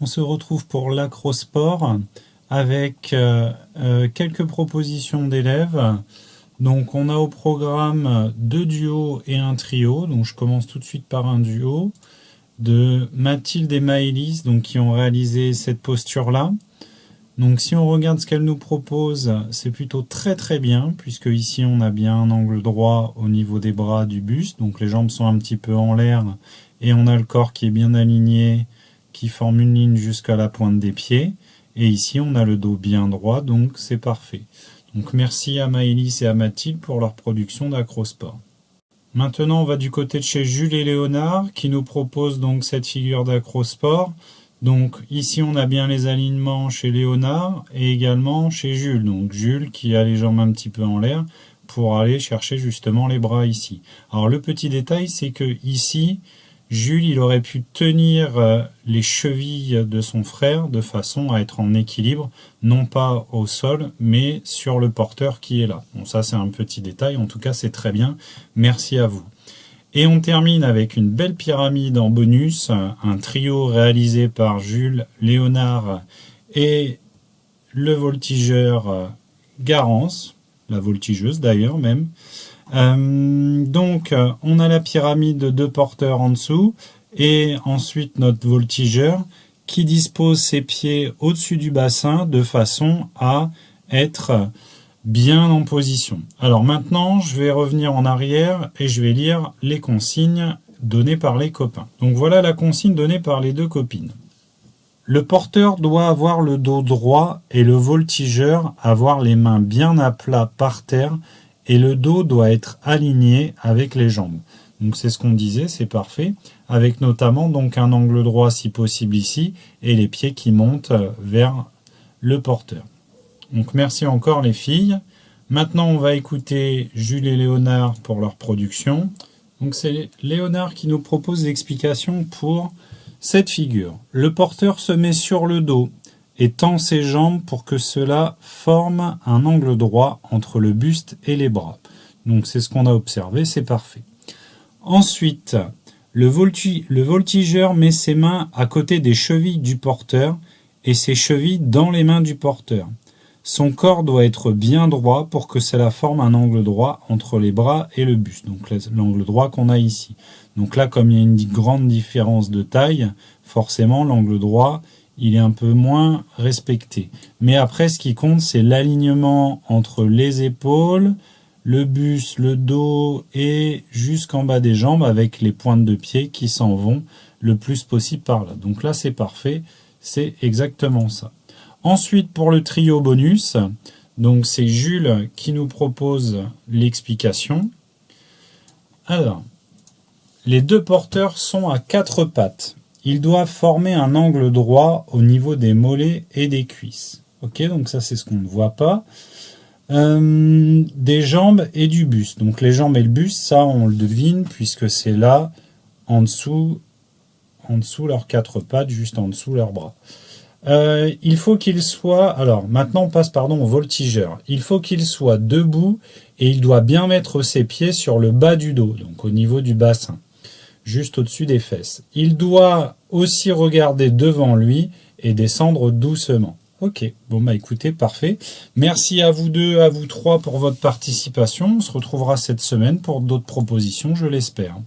On se retrouve pour l'acrosport avec quelques propositions d'élèves. Donc on a au programme 2 duos et un trio. Donc je commence tout de suite par un duo de Mathilde et Maëlys, donc qui ont réalisé cette posture-là. Donc si on regarde ce qu'elle nous propose, c'est plutôt très bien, puisque ici on a bien un angle droit au niveau des bras du buste, donc les jambes sont un petit peu en l'air, et on a le corps qui est bien aligné, qui forme une ligne jusqu'à la pointe des pieds, et ici on a le dos bien droit, donc c'est parfait. Donc merci à Maëlys et à Mathilde pour leur production d'acrosport. Maintenant on va du côté de chez Jules et Léonard, qui nous proposent donc cette figure d'acrosport. Donc ici on a bien les alignements chez Léonard et également chez Jules. Donc Jules qui a les jambes un petit peu en l'air pour aller chercher justement les bras ici. Alors le petit détail, c'est que ici Jules il aurait pu tenir les chevilles de son frère de façon à être en équilibre, non pas au sol mais sur le porteur qui est là. Bon, ça c'est un petit détail, en tout cas c'est très bien, merci à vous. Et on termine avec une belle pyramide en bonus, un trio réalisé par Jules, Léonard et le voltigeur Garance, la voltigeuse d'ailleurs même. Donc on a la pyramide de 2 porteurs en dessous et ensuite notre voltigeur qui dispose ses pieds au-dessus du bassin de façon à être bien en position. Alors maintenant, je vais revenir en arrière et je vais lire les consignes données par les copains. Donc voilà la consigne donnée par les 2 copines. Le porteur doit avoir le dos droit et le voltigeur avoir les mains bien à plat par terre et le dos doit être aligné avec les jambes. Donc c'est ce qu'on disait, c'est parfait, avec notamment donc un angle droit si possible ici et les pieds qui montent vers le porteur. Donc merci encore les filles. Maintenant on va écouter Jules et Léonard pour leur production. Donc c'est Léonard qui nous propose l'explication pour cette figure. Le porteur se met sur le dos et tend ses jambes pour que cela forme un angle droit entre le buste et les bras. Donc c'est ce qu'on a observé, c'est parfait. Ensuite, le voltigeur met ses mains à côté des chevilles du porteur et ses chevilles dans les mains du porteur. Son corps doit être bien droit pour que cela forme un angle droit entre les bras et le buste. Donc l'angle droit qu'on a ici. Donc là, comme il y a une grande différence de taille, forcément l'angle droit, il est un peu moins respecté. Mais après, ce qui compte, c'est l'alignement entre les épaules, le buste, le dos et jusqu'en bas des jambes avec les pointes de pied qui s'en vont le plus possible par là. Donc là, c'est parfait. C'est exactement ça. Ensuite, pour le trio bonus, donc c'est Jules qui nous propose l'explication. Alors, les 2 porteurs sont à 4 pattes. Ils doivent former un angle droit au niveau des mollets et des cuisses. Ok, donc ça c'est ce qu'on ne voit pas. Des jambes et du buste. Donc les jambes et le buste, ça on le devine puisque c'est là, en dessous leurs 4 pattes, juste en dessous leurs bras. Il faut qu'il soit... Alors, maintenant on passe au voltigeur. Il faut qu'il soit debout et il doit bien mettre ses pieds sur le bas du dos, donc au niveau du bassin, juste au-dessus des fesses. Il doit aussi regarder devant lui et descendre doucement. Ok, bon bah écoutez, parfait. Merci à vous 2, à vous 3 pour votre participation. On se retrouvera cette semaine pour d'autres propositions, je l'espère.